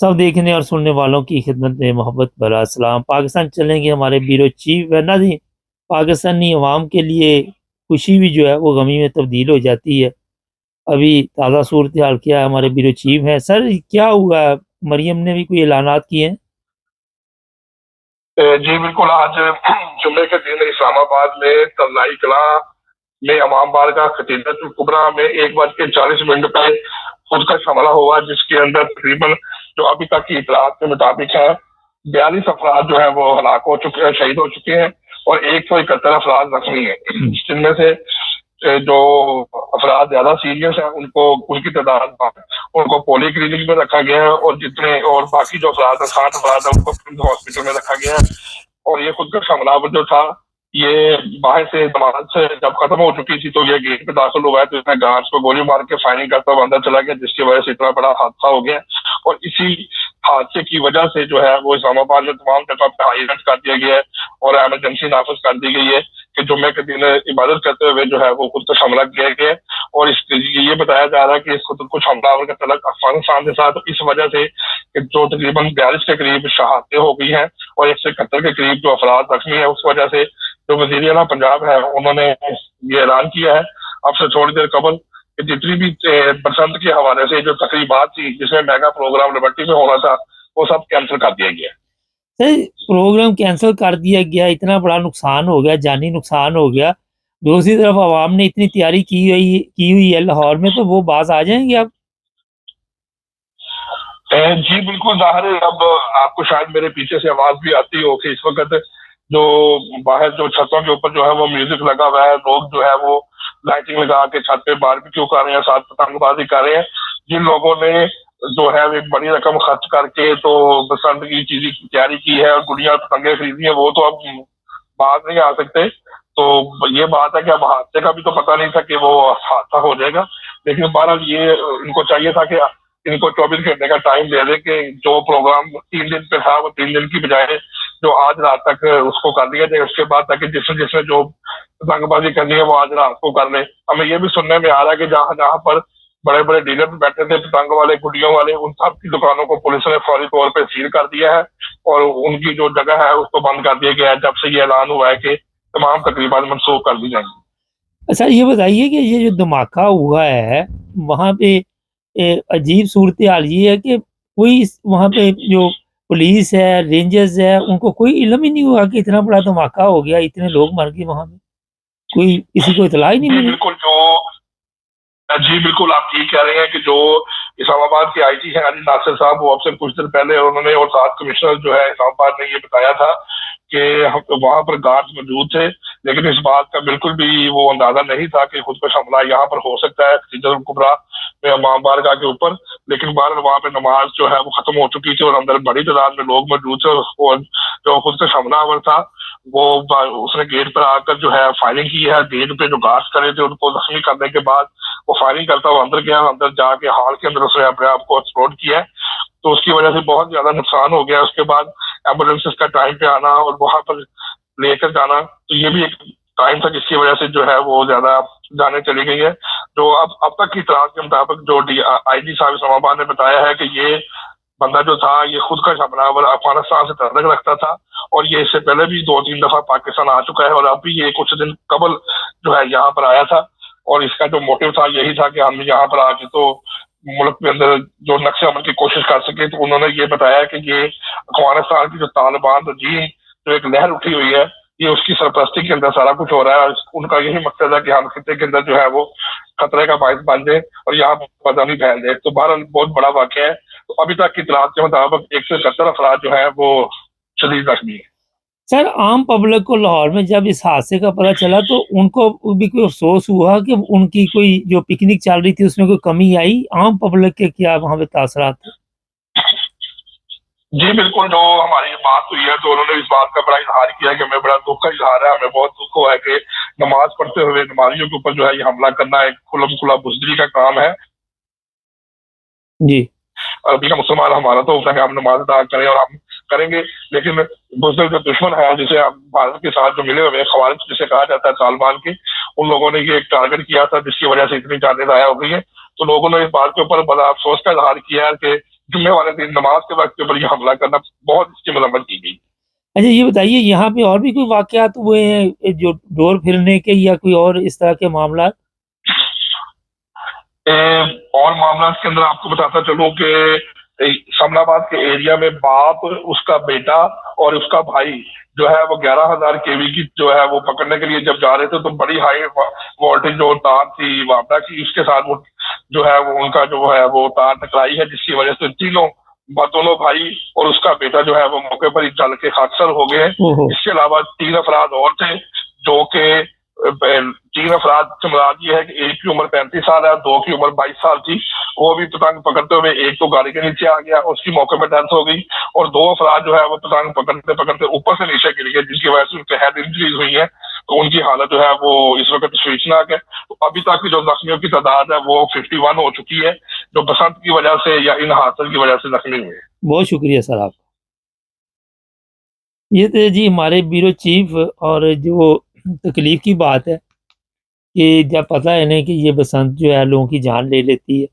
सब देखने और सुनने वालों की खिदमत में मोहब्बत भरा सलाम। पाकिस्तान चलेंगे हमारे ब्यूरो चीफ है ना जी। पाकिस्तानी अवाम के लिए खुशी भी जो है वो गमी में तब्दील हो जाती है। अभी ताज़ा सूरत हाल क्या है, हमारे ब्यूरो चीफ हैं। सर क्या हुआ, मरियम ने भी कोई ऐलानात किए हैं? जी बिल्कुल। आज जुम्मे के दिन इस्लामाबाद में तल्लाई कला में इमाम बार का खतीबत कुबरा में 1:40 पे खुद का हमला हुआ, जिसके अंदर तकरीबन जो अभी तक की इतलात के मुताबिक है 42 अफराद जो है वो हलाक हो चुके हैं, शहीद हो चुके हैं और 171 अफराद जख्मी हैं। जिनमें से जो अफराद ज्यादा सीरियस है उनको उनकी तादाद उनको पोली क्लिनिक में रखा गया है और जितने और बाकी जो अफराद है 60 अफराद है उनको हॉस्पिटल में रखा गया है। और ये खुद का हमलावर जो था ये बाहर से जमानत से जब खत्म हो चुकी थी तो ये गेट पे दाखिल हुआ है, तो इसने गार्ड्स को गोली मार के फायरिंग करता हुआ अंदर चला गया, जिसकी वजह से इतना बड़ा हादसा हो गया। और इसी हादसे की वजह से जो है वो इस्लामाबाद में तमाम जगह पे हाई अलर्ट कर दिया गया है और एमरजेंसी नाफिज कर दी गई है कि जुम्मे के दिन इबादत करते हुए जो है वो खुद को हमला किया गया है। और ये बताया जा रहा है कि इस खुद कुछ हमलावर का तलक अफगानिस्तान के साथ, इस वजह से कि जो तकरीबन 42 के करीब शहादतें हो गई हैं और 171 के करीब जो अफराद जख्मी है, उस वजह से जो वजीर आला पंजाब है उन्होंने ये ऐलान किया है अब से थोड़ी देर कबल कि जितनी भी बसंत के हवाले से जो तकरीबात थी जिसमें मेगा प्रोग्राम लिबर्टी में होना था वो सब कैंसिल कर दिया गया। सर प्रोग्राम कैंसिल कर दिया गया, इतना बड़ा नुकसान हो गया, जानी नुकसान हो गया। दूसरी तरफ आवाम ने इतनी तैयारी की हुई है लाहौर में, तो वो बाज आ जाएंगे अब? जी बिल्कुल जाहिर है। अब आपको शायद मेरे पीछे से आवाज भी आती हो कि इस वक्त जो बाहर जो छतों के ऊपर जो है वो म्यूजिक लगा हुआ है, लोग जो है वो लाइटिंग लगा के छत पे बारबेक्यू कर रहे हैं, साथ पतंगबाजी कर रहे हैं। जिन लोगों ने जो है एक बड़ी रकम खर्च करके तो बसंत की चीजें की तैयारी की है और गुड़िया पतंगे खरीदी है, वो तो अब बाहर नहीं आ सकते। तो ये बात है कि अब हादसे का भी तो पता नहीं था कि वो हादसा हो जाएगा, लेकिन बहरहाल ये इनको चाहिए था कि इनको 24 घंटे का टाइम दे दे कि जो प्रोग्राम 3 दिन पे था वो 3 दिन की बजाय जो आज रात तक उसको कर दिया जाए। उसके बाद ताकि जिसने जिसने जो पतंगबाजी करनी है वो आज रात को कर ले। हमें ये भी सुनने में आ रहा है कि जहाँ जहाँ पर बड़े बड़े डीलर बैठे थे पतंग वाले गुड़ियों वाले, उन सब की दुकानों को पुलिस ने फौरी तौर पर सील कर दिया है और उनकी जो जगह है उसको बंद कर दिया गया है जब से ये ऐलान हुआ है कि तमाम तकरीबात मनसूख कर दी जाएंगी। अच्छा ये बताइए कि ये जो धमाका हुआ है वहाँ पे, अजीब सूरत हाल ये है कि कोई वहाँ पे जो पुलिस है, रेंजर्स है, उनको कोई इल्म ही नहीं हुआ कि इतना बड़ा धमाका हो गया, इतने लोग मर गए वहाँ पे, कोई किसी को इतला ही नहीं जी मिली? बिल्कुल। जी बिल्कुल, आप ठीक कह रहे हैं कि जो इस्लामाबाद के आईजी हैं अली नासिर साहब, वो अब से कुछ दिन पहले उन्होंने और साथ कमिश्नर जो है इस्लामाबाद ने ये बताया था कि वहां पर गार्ड्स मौजूद थे, लेकिन इस बात का बिल्कुल भी वो अंदाजा नहीं था कि खुदकुश हमला यहाँ पर हो सकता है खतीजतुल कुबरा में इमाम बारगाह के ऊपर। लेकिन बहरहाल वहाँ पे नमाज जो है वो खत्म हो चुकी थी और अंदर बड़ी तादाद में लोग मौजूद थे और जो खुदकुश हमलावर था वो उसने गेट पर आकर जो है फायरिंग की है। गेट पे जो गार्ड्स खड़े थे उनको जख्मी करने के बाद वो फायरिंग करता हुआ अंदर गया, अंदर जाके हॉल के अंदर उसने अपने आप को एक्सप्लोड किया है, तो उसकी वजह से बहुत ज्यादा नुकसान हो गया। उसके बाद एम्बुलेंसेस का टाइम पे आना और वहां पर लेकर जाना, तो ये भी एक टाइम था जिसकी वजह से जो है वो ज्यादा जाने चली गई है। जो अब तक की इतलात के मुताबिक जो आईजी साहब इस्लामाबाद ने बताया है कि ये बंदा जो था ये खुद का हमलावर अफगानिस्तान से ताल्लुक रखता था और ये इससे पहले भी 2-3 दफा पाकिस्तान आ चुका है और अब भी ये कुछ दिन कबल जो है यहाँ पर आया था और इसका जो मोटिव था यही था कि हम यहाँ पर आके तो मुल्क के अंदर जो नक्शे अमल की कोशिश कर सके। तो उन्होंने ये बताया कि ये अफगानिस्तान की जो तालिबान रजीम जो एक लहर उठी हुई है ये उसकी सरपरस्ती के अंदर सारा कुछ हो रहा है और उनका यही मकसद है कि हम खत्े के अंदर जो है वो खतरे का बायस बन जाए और यहाँ बदनामी फैल जाए। तो बहरहाल बहुत बड़ा वाक़या है। तो अभी तक की इतलात के मुताबिक 171 अफराद जो है वो शदीद जख्मी है। सर आम पब्लिक को लाहौर में जब इस हादसे का पता चला तो उनको भी कोई अफसोस हुआ कि उनकी कोई जो पिकनिक चल रही थी उसमें कोई कमी आई? आम पब्लिक के क्या वहाँ पे तासरात थे? जी बिल्कुल। जो हमारी बात हुई है तो उन्होंने इस बात का बड़ा इजहार किया कि हमें बड़ा दुख का इजहार है, हमें बहुत दुख हुआ है कि नमाज पढ़ते हुए नमाजियों के ऊपर जो है ये हमला करना एक खुलम खुला बुजदरी का काम है। जी अरबी का मुसलमान हमारा तो होता है कि हम नमाज अदा करें और हम करेंगे, लेकिन दूसरे जो दुश्मन है जिसे हम भारत के साथ जो मिले हुए खवारिज जिसे कहा जाता है तालिबान के, उन लोगों ने ये एक टारगेट किया था जिसकी वजह से इतनी जानें ज़ाया हो गई है। तो लोगों ने इस बात के ऊपर बड़ा अफसोस का इजहार किया है कि जुम्मे वाले दिन नमाज के वक्त के ऊपर ये हमला करना, बहुत इसकी मजम्मत की गई। अच्छा ये बताइए यहाँ पे और भी कोई वाक़यात हुए हैं जो डोर फिरने के या कोई और इस तरह के मामला? और मामला के अंदर आपको बताता चलूं कि समनाबाद के एरिया में बाप, उसका बेटा और उसका भाई जो है वो 11,000 केवी की जो है वो पकड़ने के लिए जब जा रहे थे तो बड़ी हाई वोल्टेज जो तार थी वापडा की, उसके साथ वो जो है वो उनका जो है वो तार टकराई है, जिसकी वजह से दोनों भाई और उसका बेटा जो है वो मौके पर ही जल के खाकसर हो गए। इसके अलावा 3 अफराद और थे जो कि 3 अफराद से मुराद ये है कि एक की उम्र 35 साल है, 2 की उम्र 22 साल थी। वो भी पतंग पकड़ते हुए एक तो गाड़ी के नीचे आ गया, उसकी मौके पर डेथ हो गई, और 2 अफराद जो है वो पतंग पकड़ते पकड़ते ऊपर से नीचे गिर गए, जिसकी वजह से उनके हेड इंजरीज हुई है। तो उनकी हालत जो है वो इस वक्त तशवीशनाक है। तो अभी तक की जो जख्मियों की तादाद है वो 51 हो चुकी है, जो बसंत की वजह से या इन हादसों की वजह से जख्मी हुए। बहुत शुक्रिया सर आपका। ये तो जी हमारे ब्यूरो चीफ, और जो तकलीफ की बात है कि जब पता है ना कि ये बसंत जो है लोगों की जान ले लेती है,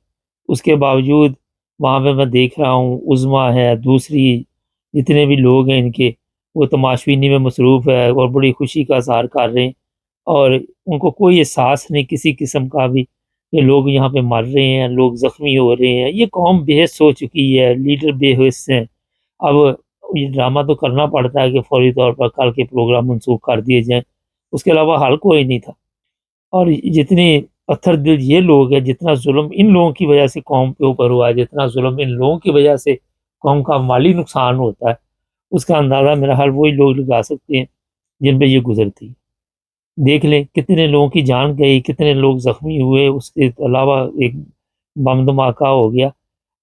उसके बावजूद वहाँ पे मैं देख रहा हूँ उज़्मा है, दूसरी जितने भी लोग हैं इनके, वो तमाशबीनी में मसरूफ़ है और बड़ी खुशी का इज़हार कर रहे हैं, और उनको कोई एहसास नहीं किसी किस्म का भी कि लोग यहाँ पे मर रहे हैं, लोग ज़ख्मी हो रहे हैं। ये कौम बेहिस हो चुकी है, लीडर बेहिस हैं। अब ये ड्रामा तो करना पड़ता है कि फौरी तौर पर कल के प्रोग्राम मनसूख कर दिए जाएँ, उसके अलावा हल कोई नहीं था। और जितने पत्थर दिल ये लोग हैं, जितना जुल्म इन लोगों की वजह से कौम के ऊपर हुआ है, जितना जुल्म इन लोगों की वजह से कौम का माली नुकसान होता है, उसका अंदाज़ा मेरा ख्याल वही लोग लगा सकते हैं जिन पे ये गुजरती है। देख लें कितने लोगों की जान गई, कितने लोग ज़ख्मी हुए, उसके अलावा एक बम धमाका हो गया,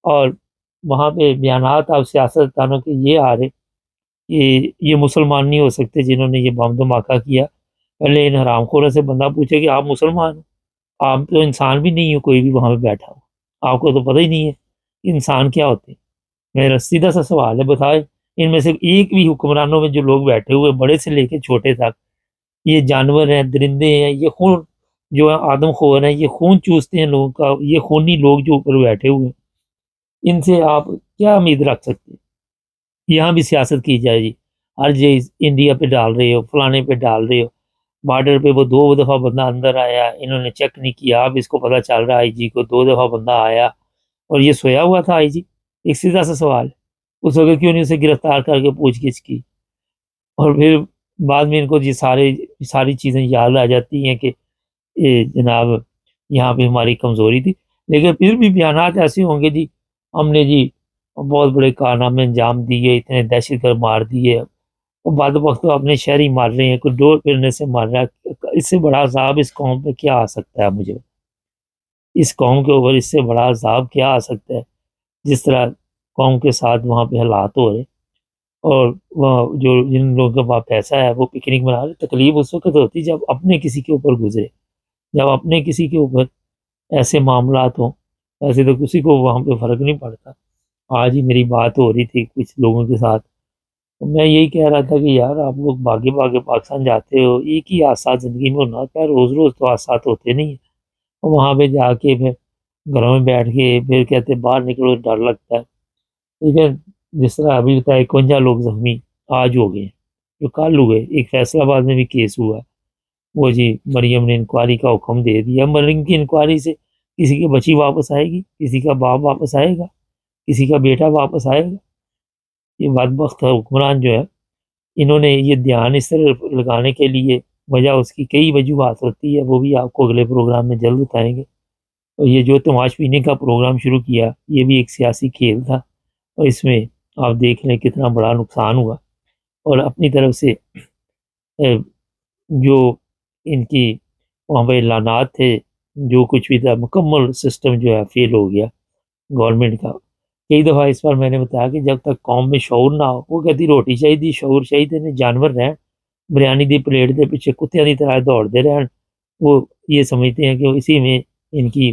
और वहाँ पे बयानात अब सियासतदानों के ये आ रहे कि ये मुसलमान नहीं हो सकते जिन्होंने ये बम धमाका किया। पहले इन हरामखोरों से बंदा पूछे कि आप मुसलमान हो? आप तो इंसान भी नहीं हो, कोई भी वहाँ पे बैठा हो, आपको तो पता ही नहीं है कि इंसान क्या होते हैं। मेरा सीधा सा सवाल है, बताएं इनमें से एक भी हुक्मरानों में जो लोग बैठे हुए बड़े से लेके छोटे तक, ये जानवर हैं, दरिंदे हैं, ये खून जो है आदमखोर हैं, ये खून चूसते हैं लोगों का, ये खूनी लोग जो ऊपर बैठे हुए हैं, इनसे आप क्या उम्मीद रख सकते हैं? यहाँ भी सियासत की जाए जी, हर चीज़ इंडिया पे डाल रहे हो, फलाने पे डाल रहे हो। बॉर्डर पे वो 2 दफ़ा बंदा अंदर आया, इन्होंने चेक नहीं किया, अब इसको पता चल रहा है आईजी को 2 दफ़ा बंदा आया और ये सोया हुआ था आईजी। एक सीधा-सा सवाल है, उस वक़्त क्यों नहीं उसे गिरफ्तार करके पूछगिछ की? और फिर बाद में इनको ये सारी चीज़ें याद आ जाती हैं कि ये जनाब यहाँ पे हमारी कमज़ोरी थी। लेकिन फिर भी बयानात ऐसे होंगे जी, हमने जी बहुत बड़े कारनामे अंजाम दिए, इतने दहशतगर्द मार दिए, और बदबख्त तो अपने शहर ही मार रहे हैं, कोई डोर फिरने से मार रहा है। इससे बड़ा अज़ाब इस कौम पे क्या आ सकता है मुझे? इस कौम के ऊपर इससे बड़ा अज़ाब क्या आ सकता है? जिस तरह कौम के साथ वहाँ पे हालात हो रहे, और वहाँ जो जिन लोगों के पास पैसा है वो पिकनिक मना रहे। तकलीफ़ उस वक़्त होती है जब अपने किसी के ऊपर गुज़रे, जब अपने किसी के ऊपर ऐसे मामलात हों। ऐसे तो किसी को वहाँ पे फ़र्क नहीं पड़ता। आज ही मेरी बात हो रही थी कुछ लोगों के साथ, तो मैं यही कह रहा था कि यार आप लोग भागे-भागे पाकिस्तान जाते हो, एक ही हादसा ज़िंदगी में होना होता है, रोज़-रोज़ तो हादसात होते नहीं हैं। और वहाँ पे जाके फिर घरों में बैठ के फिर कहते बाहर निकलो डर लगता है। ठीक है, जिस तरह अभी बताया 51 लोग ज़ख्मी आज हो गए, जो कल हुए। एक फैसलाबाद में भी केस हुआ, वो जी मरियम ने इंक्वायरी का हुक्म दे दिया। मरियम की इंक्वायरी से किसी की बच्ची वापस आएगी, किसी का बाप वापस आएगा, किसी का बेटा वापस आएगा? ये बदबख्त हुक्मरान जो है, इन्होंने ये ध्यान इस तरह लगाने के लिए वजह उसकी कई वजूहात होती है, वो भी आपको अगले प्रोग्राम में जल्द बताएँगे। और ये जो तमाशबीनी का प्रोग्राम शुरू किया, ये भी एक सियासी खेल था, और इसमें आप देख लें कितना बड़ा नुकसान हुआ। और अपनी तरफ से जो इनकी वहाँ पे ऐलानात थे, जो कुछ भी था, मुकम्मल सिस्टम जो है फ़ेल हो गया गवर्नमेंट का। कई दफ़ा इस बार मैंने बताया कि जब तक कौम में शऊर ना हो, वो कहती रोटी चाहिए, शऊर चाहिए ने, जानवर रहन बिरयानी दी प्लेट के पीछे कुत्तियां की तरह दौड़ते रहन। वो ये समझते हैं कि इसी में इनकी